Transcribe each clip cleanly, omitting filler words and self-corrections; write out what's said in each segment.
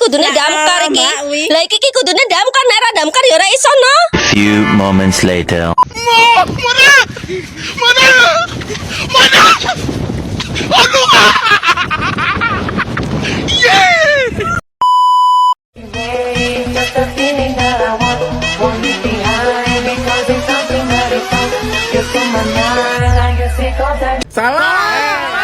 kudune damkar iki. Mbak Wi. Lah iki kudune damkar, nek ora damkar ya ora iso no. Few moments later. Just a feeling that I want it behind because it's something that is so just in my mind. I guess it goes that. Salah.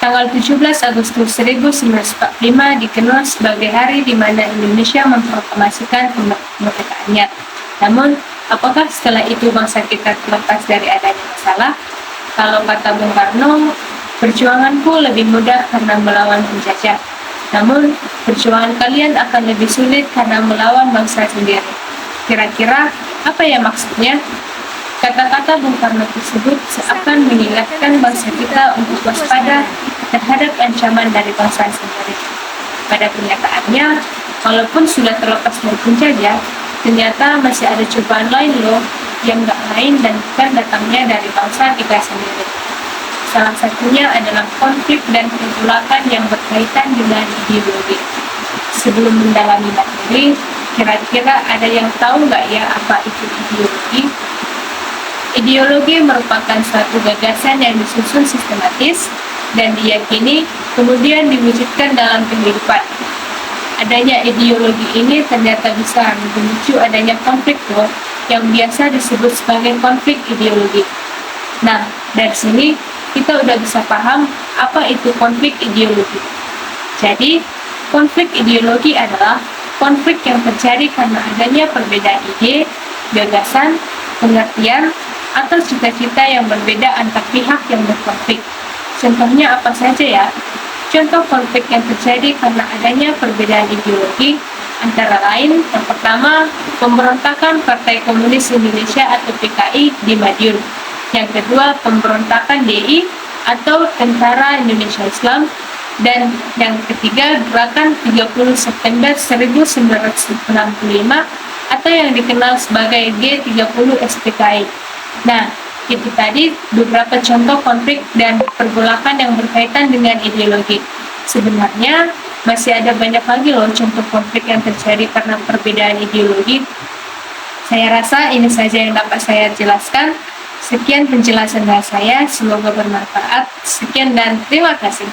Tanggal 17 Agustus 1945 dikenal sebagai hari di mana Indonesia memproklamasikan kemerdekaannya. Namun, apakah setelah itu bangsa kita terlepas dari adanya masalah? Kalau kata Bung Karno, perjuanganku lebih mudah karena melawan penjajah. Namun, perjuangan kalian akan lebih sulit karena melawan bangsa sendiri. Kira-kira apa ya maksudnya? Kata-kata Bung Karno tersebut seakan mengingatkan bangsa kita untuk waspada terhadap ancaman dari bangsa sendiri. Pada kenyataannya, walaupun sudah terlepas dari penjajah, ternyata masih ada cobaan lain loh, yang gak lain dan bukan datangnya dari bangsa kita sendiri. Salah satunya adalah konflik dan pergolakan yang berkaitan dengan ideologi. Sebelum mendalami materi, kira-kira ada yang tahu nggak ya apa itu ideologi? Ideologi merupakan suatu gagasan yang disusun sistematis dan diyakini kemudian diwujudkan dalam kehidupan. Adanya ideologi ini ternyata bisa memicu adanya konflik loh, yang biasa disebut sebagai konflik ideologi. Nah, dari sini kita udah bisa paham apa itu konflik ideologi. Jadi, konflik ideologi adalah konflik yang terjadi karena adanya perbedaan ide, gagasan, pengertian, atau cita-cita yang berbeda antar pihak yang berkonflik. Contohnya apa saja ya? Contoh konflik yang terjadi karena adanya perbedaan ideologi antara lain, yang pertama, pemberontakan Partai Komunis Indonesia atau PKI di Madiun. Yang kedua, pemberontakan DI atau Tentara Indonesia Islam. Dan yang ketiga, gerakan 30 September 1965 atau yang dikenal sebagai G30 SPKI. Nah, itu tadi beberapa contoh konflik dan pergolakan yang berkaitan dengan ideologi. Sebenarnya masih ada banyak lagi loh contoh konflik yang terjadi karena perbedaan ideologi. Saya rasa ini saja yang dapat saya jelaskan. Sekian penjelasan dari saya, semoga bermanfaat. Sekian dan terima kasih.